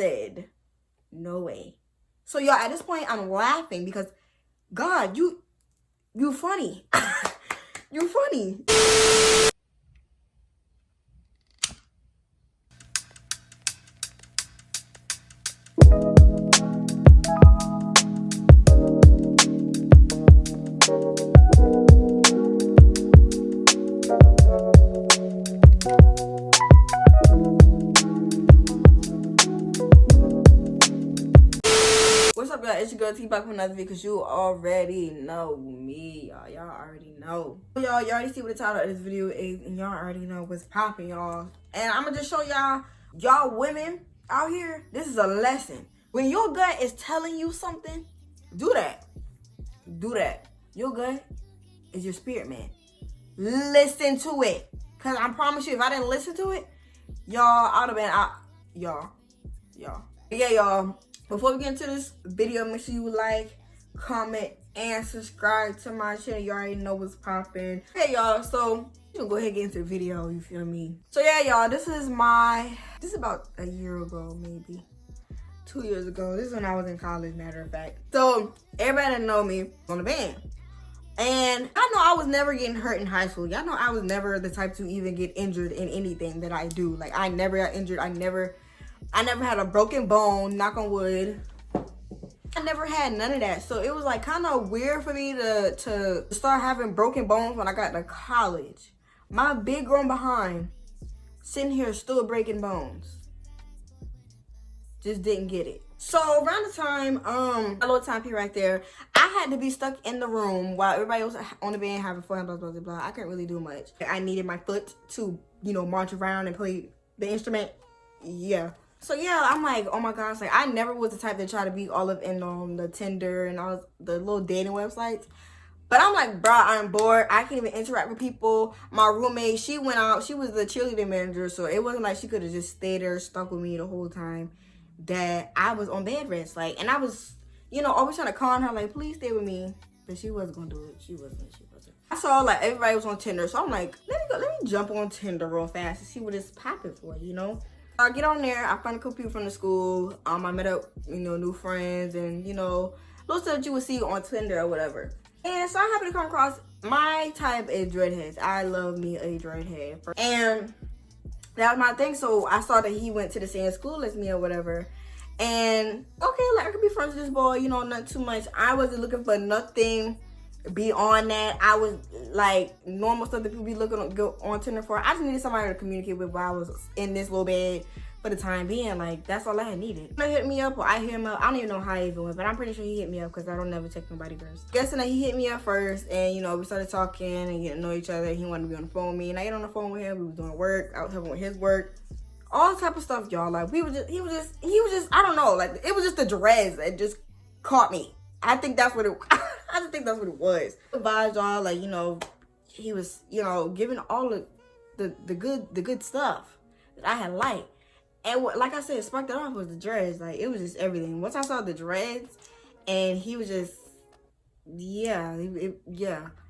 said, no way. So y'all, at this point, I'm laughing because, God, you funny. You funny. What's up, y'all? It's your girl T back with another video because you already know me, y'all. Y'all already know. Y'all, you already see what the title of this video is, and y'all already know what's popping, y'all. And I'm gonna just show y'all women out here, this is a lesson. When your gut is telling you something, do that. Do that. Your gut is your spirit, man. Listen to it. Because I promise you, if I didn't listen to it, y'all, I would have been out. Y'all. Yeah, y'all. Before we get into this video, make sure you like, comment, and subscribe to my channel. You already know what's popping. Hey, y'all. So, you can go ahead and get into the video. You feel me? So, yeah, y'all. This is about a year ago, maybe. 2 years ago. This is when I was in college, matter of fact. So, everybody that know me on the band. And I know I was never getting hurt in high school. Y'all know I was never the type to even get injured in anything that I do. Like, I never got injured. I never had a broken bone, knock on wood. I never had none of that. So it was like kind of weird for me to start having broken bones when I got to college. My big grown behind sitting here still breaking bones. Just didn't get it. So around the time, a little time period right there, I had to be stuck in the room while everybody was on the band having fun, blah, blah, blah, blah. I couldn't really do much. I needed my foot to, march around and play the instrument. Yeah. So yeah, I'm like, oh my gosh, like I never was the type to try to be all up in on the Tinder and all the little dating websites. But I'm like, bro, I'm bored. I can't even interact with people. My roommate, she went out. She was the cheerleading manager, so it wasn't like she could have just stayed there stuck with me the whole time that I was on bed rest. Like, and I was, always trying to con her, like, please stay with me. But she wasn't gonna do it. She wasn't. I saw like everybody was on Tinder, so I'm like, let me jump on Tinder real fast and see what it's popping for, I get on there, I find a couple people from the school, I met up, new friends, and, little stuff that you would see on Tinder or whatever. And so I happened to come across my type of dreadheads. I love me a dreadhead. And that was my thing, so I saw that he went to the same school as me or whatever. And, okay, like, I could be friends with this boy, not too much. I wasn't looking for nothing beyond that. I was, like, normal stuff that people be looking on Tinder for. I just needed somebody to communicate with while I was in this little bed for the time being. Like, that's all I had needed. He hit me up or I hit him up. I don't even know how he even went, but I'm pretty sure he hit me up because I don't never text nobody first. Guessing that he hit me up first, and, we started talking and getting to know each other. He wanted to be on the phone with me, and I get on the phone with him. We was doing work. I was helping with his work. All type of stuff, y'all. Like, he was just, I don't know. Like, it was just the dreads that just caught me. I think that's what it I just think that's what it was. Advise y'all, like, he was, giving all of the good stuff that I had liked. And like I said, sparked it off was the dreads. Like, it was just everything. Once I saw the dreads, and he was just, yeah.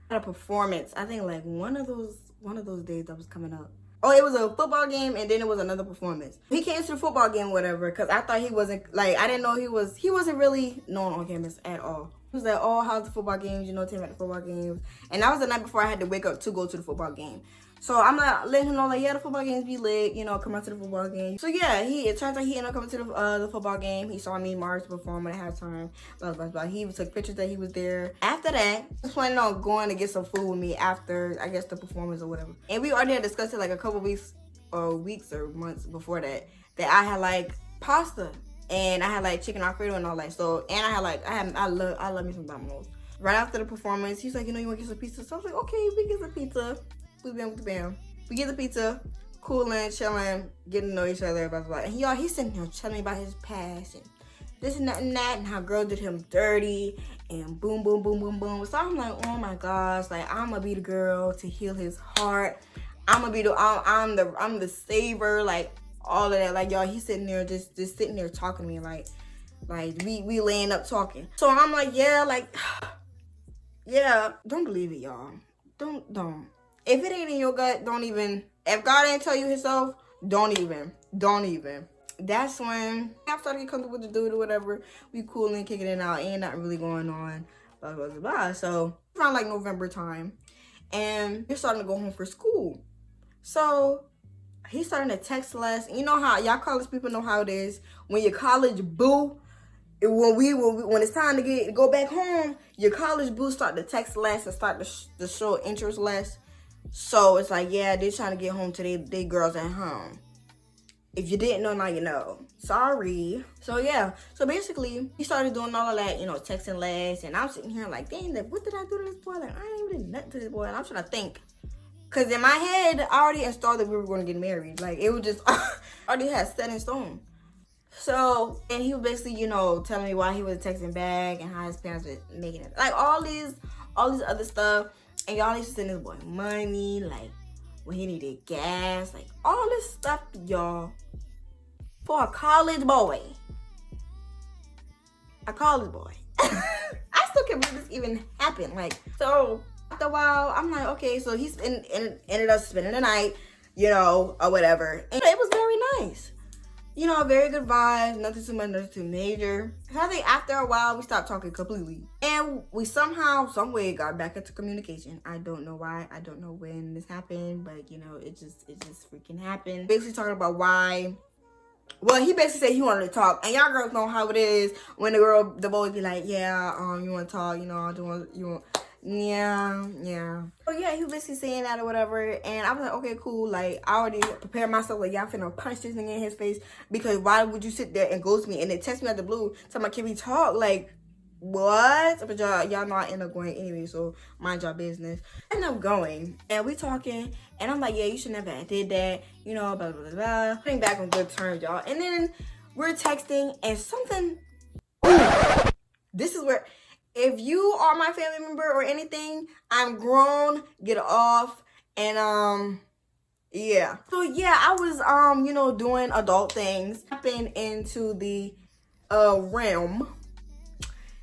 Had a performance. I think like one of those days that was coming up. Oh, it was a football game, and then it was another performance. He came to the football game, whatever, because I thought he wasn't, like, I didn't know he wasn't really known on campus at all. He was like, oh, how's the football games? Team at the football games. And that was the night before I had to wake up to go to the football game. So I'm like, letting him know, like, yeah, the football games be lit, come out to the football game. So yeah, it turns out he ended up coming to the football game. He saw me, Mars, perform at halftime, blah, blah, blah. He took pictures that he was there. After that, he was planning on going to get some food with me after, I guess, the performance or whatever. And we already had discussed it like a couple weeks or months before that I had like pasta and I had like chicken Alfredo and all that. So, and I love me some Domino's. Right after the performance, he's like, you want to get some pizza? So I was like, okay, we get some pizza. We been with the band. We get the pizza, cooling, chilling, getting to know each other, blah, blah, blah. And y'all, he's sitting here telling me about his past and this and that and that, and how girl did him dirty, and boom, boom, boom, boom, boom. So I'm like, oh my gosh, like, I'm gonna be the girl to heal his heart. I'm gonna be I'm the saver, like, all of that. Like, y'all, he's sitting there, just sitting there talking to me, like we laying up talking. So I'm like, yeah, like, yeah, don't believe it, y'all. Don't. If it ain't in your gut, don't even. If God ain't tell you himself, don't even. that's when I started to get comfortable with the dude or whatever. We cooling, kicking it out, ain't nothing really going on. Blah, blah, blah, blah. So around like November time. And we're starting to go home for school. So he's starting to text less. You know how y'all college people know how it is. When your college boo, when it's time to go back home, your college boo start to text less and start to show interest less. So it's like, yeah, they're trying to get home to they girls at home. If you didn't know, now you know. Sorry. So yeah. So basically, he started doing all of that, you know, texting less. And I'm sitting here like, dang, what did I do to this boy? Like, I ain't even did nothing to this boy. And I'm trying to think. Because in my head, I already installed that we were going to get married. Like, it was just, already had set in stone. So, and he was basically, you know, telling me why he was texting back and how his parents were making it. Like, all these other stuff. And y'all used to send this boy money, like, when he needed gas, like all this stuff, y'all, for a college boy. A college boy. I still can't believe this even happened. Like, so after a while, I'm like, okay, so he ended up spending the night, you know, or whatever. And it was very nice. You know, very good vibes, nothing too much, nothing too major. So I think after a while, we stopped talking completely. And we somehow, some way got back into communication. I don't know why. I don't know when this happened, but you know, it just freaking happened. Basically talking about why. Well, he basically said he wanted to talk. And y'all girls know how it is when the boys be like, yeah, you want to talk, you know, I do want, you want. Yeah. So yeah, he was basically saying that or whatever, and I was like, okay, cool. Like, I already prepared myself, like, y'all finna punch this nigga in his face, because why would you sit there and ghost me and then text me out the blue, tell me, can we talk? Like, what? But y'all know I end up going anyway, so mind y'all business. I end up going, and we talking, and I'm like, yeah, you should never have did that, you know, blah, blah, blah, blah. Putting back on good terms, y'all. And then we're texting, and something, this is where, if you are my family member or anything, I'm grown, get off, and yeah. So yeah, I was you know, doing adult things, stepping into the realm.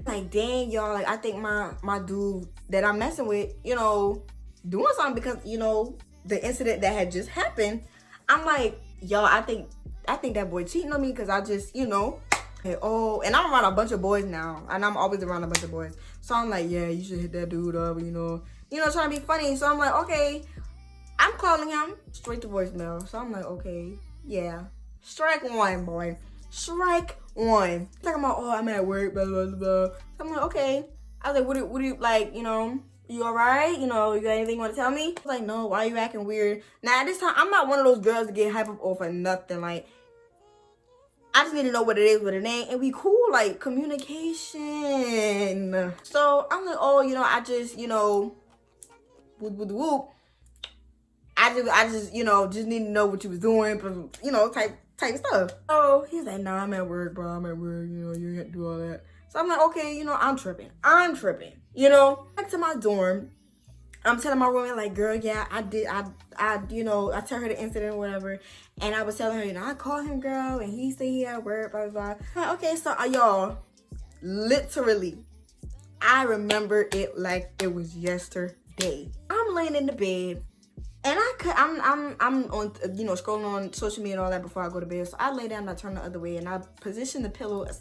Like, dang, y'all, like, I think my dude that I'm messing with, you know, doing something, because, you know, the incident that had just happened. I'm like, y'all, I think that boy cheating on me, because I just, you know. Oh, and I'm around a bunch of boys now, and I'm always around a bunch of boys. So I'm like, yeah, you should hit that dude up, you know, trying to be funny. So I'm like, okay, I'm calling him straight to voicemail. So I'm like, okay, yeah, strike one, boy, strike one. Talking about, oh, I'm at work, blah blah blah. So I'm like, okay. I was like, what do you like, you know? You all right? You know, you got anything you want to tell me? I was like, no, why are you acting weird? Now, at this time, I'm not one of those girls to get hyped up over nothing. Like, I just need to know what it is, what it ain't, and we cool, like, communication. So I'm like, oh, you know, I just, you know, whoop. I just, you know, just need to know what you was doing, but, you know, type stuff. So he's like, nah, I'm at work, bro. I'm at work. You know, you can't do all that. So I'm like, okay, you know, I'm tripping. You know, back to my dorm. I'm telling my roommate, like, girl, yeah, you know, I tell her the incident or whatever. And I was telling her, you know, I called him, girl, and he said he had work, blah, blah, blah. Like, okay, so y'all, literally, I remember it like it was yesterday. I'm laying in the bed, and I'm on, you know, scrolling on social media and all that before I go to bed. So I lay down, and I turn the other way, and I position the pillow I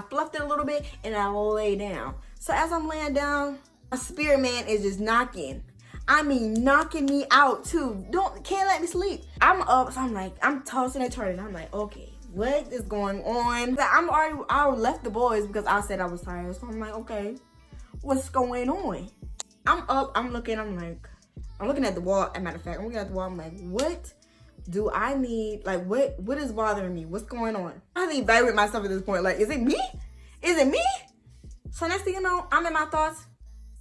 fluffed it a little bit, and I lay down. So as I'm laying down, a spirit man is just knocking. I mean, knocking me out too. Can't let me sleep. I'm up, so I'm like, I'm tossing and turning. I'm like, okay, what is going on? I left the boys because I said I was tired. So I'm like, okay, what's going on? I'm up, I'm looking at the wall. As a matter of fact, I'm looking at the wall. I'm like, what do I need? Like, what is bothering me? What's going on? I have to evaluate myself at this point. Like, is it me? So next thing you know, I'm in my thoughts.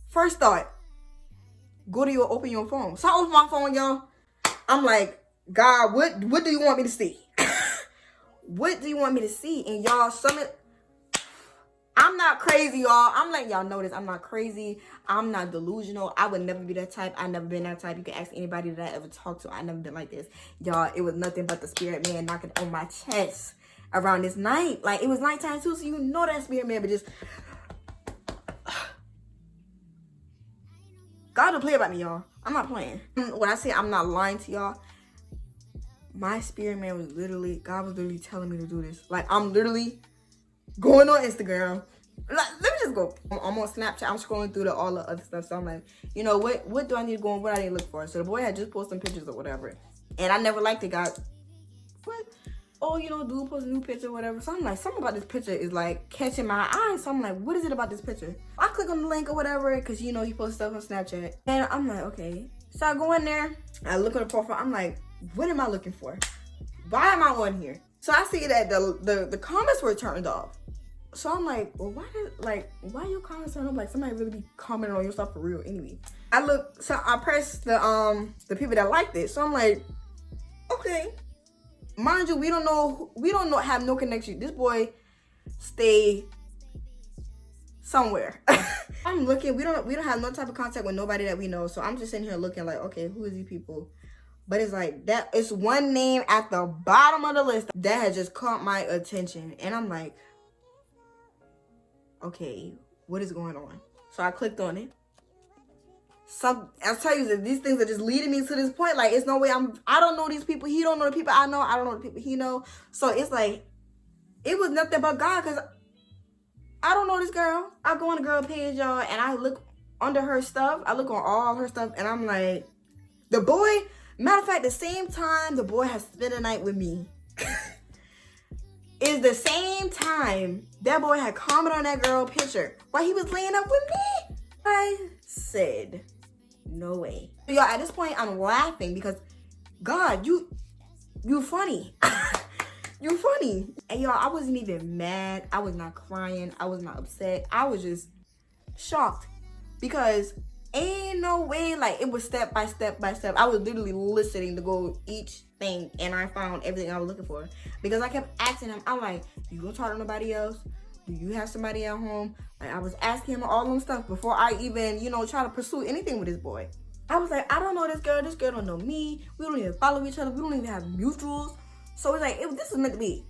First thought, open your phone. So I open my phone, y'all. I'm like, God, what do you want me to see? What do you want me to see? And y'all, I'm not crazy, y'all. I'm letting y'all know this. I'm not crazy. I'm not delusional. I would never be that type. I never been that type. You can ask anybody that I ever talked to. I never been like this. Y'all, it was nothing but the spirit man knocking on my chest around this night. Like, it was nighttime too, so you know that spirit man, but just... God don't play about me, y'all. I'm not playing. When I say I'm not lying to y'all, my spirit man was literally, God was literally telling me to do this. Like, I'm literally going on Instagram. Like, let me just go. I'm on Snapchat. I'm scrolling through all the other stuff. So I'm like, you know, what do I need to go on? What I need to look for? So the boy had just posted some pictures or whatever. And I never liked it, God. What? Oh, you know, dude post a new picture or whatever. So I'm like, something about this picture is like catching my eye. So I'm like, what is it about this picture? I click on the link or whatever, because you know, he posts stuff on Snapchat. And I'm like, okay. So I go in there, I look at the profile. I'm like, what am I looking for? Why am I on here? So I see that the comments were turned off. So I'm like, well, why your comments turned off? Like, somebody really be commenting on your stuff for real anyway. I look, so I press the people that liked it. So I'm like, okay. Mind you, we don't know, have no connection. This boy stay somewhere. I'm looking, we don't have no type of contact with nobody that we know. So I'm just sitting here looking like, okay, who is these people? But it's like that, it's one name at the bottom of the list that has just caught my attention. And I'm like, okay, what is going on? So I clicked on it. I'll tell you that these things are just leading me to this point. Like, it's no way I don't know these people. He don't know the people I know. I don't know the people he know. So it's like, it was nothing but God, because I don't know this girl. I go on the girl page, y'all, and I look under her stuff. I look on all her stuff, and I'm like, the boy, matter of fact, the same time the boy has spent a night with me is the same time that boy had commented on that girl picture while he was laying up with me. I said, no way. Y'all, at this point, I'm laughing because, God, you funny. You funny. And y'all, I wasn't even mad. I was not crying. I was not upset. I was just shocked because ain't no way, like, it was step by step by step. I was literally listening to go each thing, and I found everything I was looking for. Because I kept asking him, I'm like, you gonna talk to nobody else? Do you have somebody at home? Like, I was asking him all them stuff before I even, you know, try to pursue anything with this boy. I was like, I don't know this girl don't know me. We don't even follow each other. We don't even have mutuals. So it's like, this is meant to be.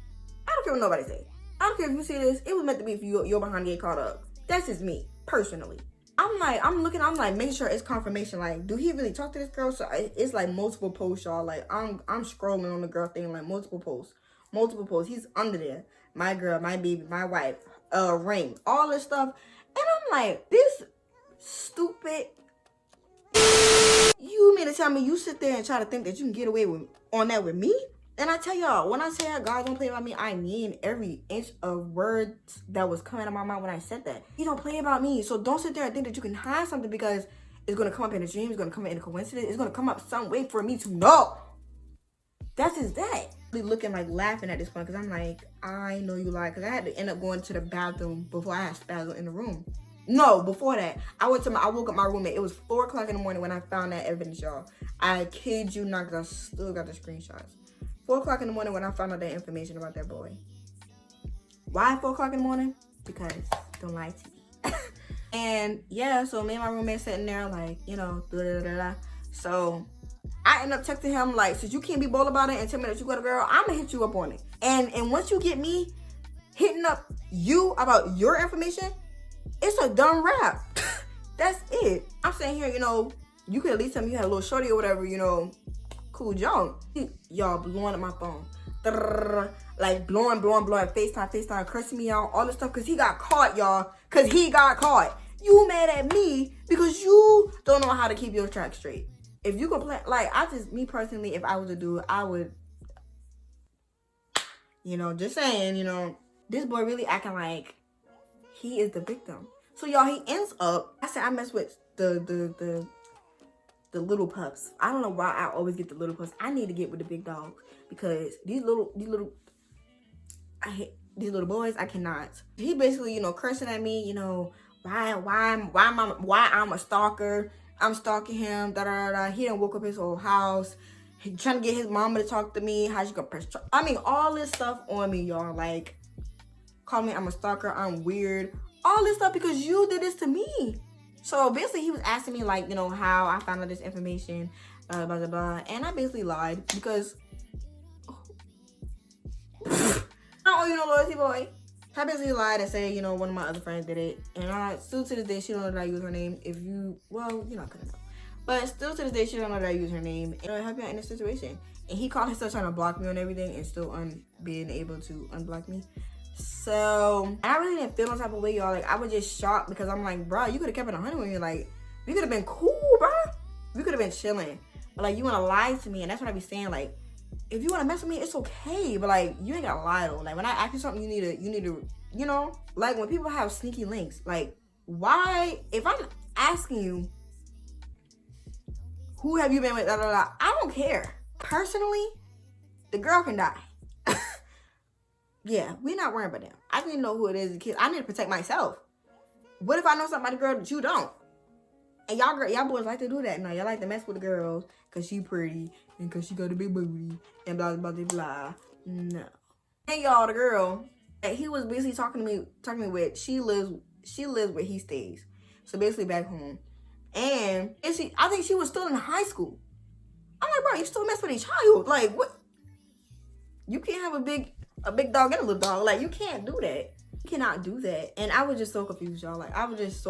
I don't care what nobody say. I don't care if you see this. It was meant to be for you're behind to get caught up. That's just me, personally. I'm like, making sure it's confirmation. Like, do he really talk to this girl? So it's like multiple posts, y'all. Like, I'm scrolling on the girl thing, like multiple posts. He's under there. My girl, my baby, my wife, ring, all this stuff. And I'm like, this stupid. You mean to tell me you sit there and try to think that you can get away on that with me? And I tell y'all, when I say that God don't play about me, I mean every inch of words that was coming out of my mouth when I said that. He don't play about me. So don't sit there and think that you can hide something because it's going to come up in a dream. It's going to come in a coincidence. It's going to come up some way for me to know. That's just that. Looking like laughing at this point because I'm like, I know you lied, because I had to end up going to the bathroom before I had spazzle in the room. No, before that, I woke up my roommate. It was 4 o'clock in the morning when I found that evidence, y'all. I kid you not, because I still got the screenshots. 4 o'clock in the morning when I found out that information about that boy. Why 4 o'clock in the morning? Because don't lie to me. And yeah, so me and my roommate sitting there like, you know, So I end up texting him like, since you can't be bold about it and tell me that you got a girl, I'm gonna hit you up on it. And once you get me hitting up you about your information, it's a done wrap. That's it. I'm saying here, you know, you could at least tell me you had a little shorty or whatever, you know, cool junk. Y'all blowing up my phone. Like blowing, FaceTime, cursing me out, all this stuff, because he got caught, y'all. Because he got caught. You mad at me because you don't know how to keep your track straight. If you can play, like, me personally, if I was a dude, I would, you know, just saying, you know, this boy really acting like he is the victim. So y'all, he ends up, I said I mess with the little pups. I don't know why I always get the little pups. I need to get with the big dogs because these little boys, I cannot. He basically, you know, cursing at me, you know, why I'm a stalker. I'm stalking him, He done woke up his whole house. He trying to get his mama to talk to me. How she gonna press? I mean, all this stuff on me, y'all. Like, call me I'm a stalker. I'm weird. All this stuff because you did this to me. So basically, he was asking me, like, you know, how I found out this information, blah blah blah, and I basically lied because I don't owe you no loyalty, boy. I basically lied and said, you know, one of my other friends did it. And still to this day, she don't know that I use her name. If you, well, you're not gonna know. But still to this day, she don't know that I use her name. And I help you out in this situation. And he caught herself trying to block me on everything and still being able to unblock me. So, and I really didn't feel no type of way, y'all. Like, I was just shocked because I'm like, bro, you could have kept it 100 with me. Like, we could have been cool, bro. We could have been chilling. But, like, you want to lie to me. And that's what I be saying. Like, if you want to mess with me, it's okay. But, like, you ain't got to lie, though. Like, when I ask you something, you need to, you know? Like, when people have sneaky links, like, why? If I'm asking you, who have you been with, I don't care. Personally, the girl can die. Yeah, we're not worrying about them. I need to know who it is. Kids, I need to protect myself. What if I know something about the girl that you don't? And y'all boys like to do that. No, y'all like to mess with the girls because she pretty and because she got a big booty and blah blah blah blah. No. And y'all, the girl that he was basically talking to me with, she lives where he stays. So basically back home. And I think she was still in high school. I'm like, bro, you still mess with a child? Like, what? You can't have a big dog and a little dog. Like, you can't do that. You cannot do that. And I was just so confused, y'all. Like, I was just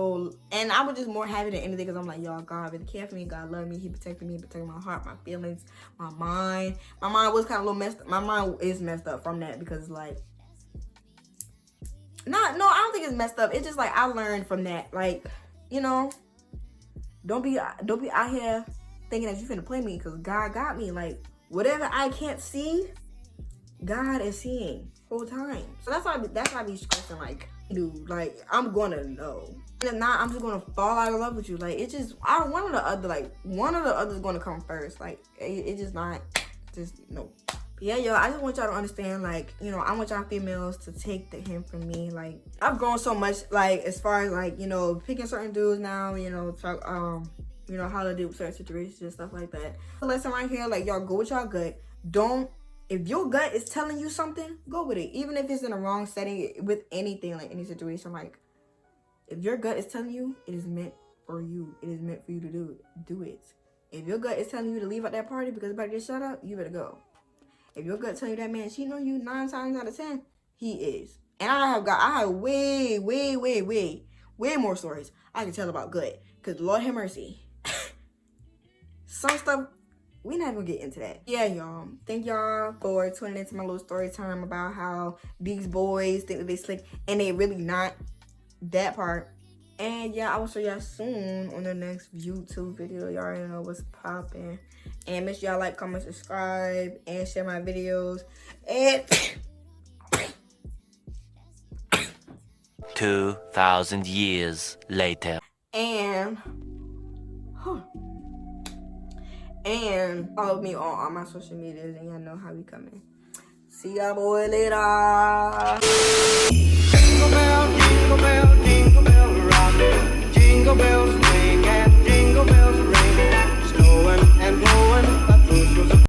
more happy than anything because I'm like, y'all, God really cared for me. God loved me. He protected me, protected my heart, my feelings, my mind. My mind was kind of a little messed up. My mind is messed up from that because, like, no, I don't think it's messed up. It's just, like, I learned from that. Like, you know, don't be out here thinking that you finna play me because God got me. Like, whatever I can't see, God is seeing whole time. So that's why I be stressing, like, dude, like, I'm gonna know. And if not, I'm just gonna fall out of love with you. Like, it's just, one or the other is gonna come first. Like, it's just not, just, no. Yeah, yo, I just want y'all to understand, like, you know, I want y'all females to take the hint from me. Like, I've grown so much, like, as far as, like, you know, picking certain dudes now, you know, talk, you know, how to deal with certain situations and stuff like that. The lesson right here, like, y'all go with y'all gut. If your gut is telling you something, go with it. Even if it's in a wrong setting with anything, like any situation, like, if your gut is telling you, it is meant for you. It is meant for you to do it. If your gut is telling you to leave at that party because everybody get shut up, you better go. If your gut telling you that man cheating on you 9 times out of 10, he is. And I have way more stories I can tell about gut. Because Lord have mercy. Some stuff, we not gonna get into that. Yeah, y'all. Thank y'all for tuning into my little story time about how these boys think that they slick and they really not. That part. And yeah, I will show y'all soon on the next YouTube video. Y'all already know what's popping. And make sure y'all like, comment, subscribe, and share my videos. And 2,000 years later. And follow me on all my social medias, and y'all know how we coming. See y'all boy later. Jingle bell, jingle bell, jingle bell rock. Jingle bells.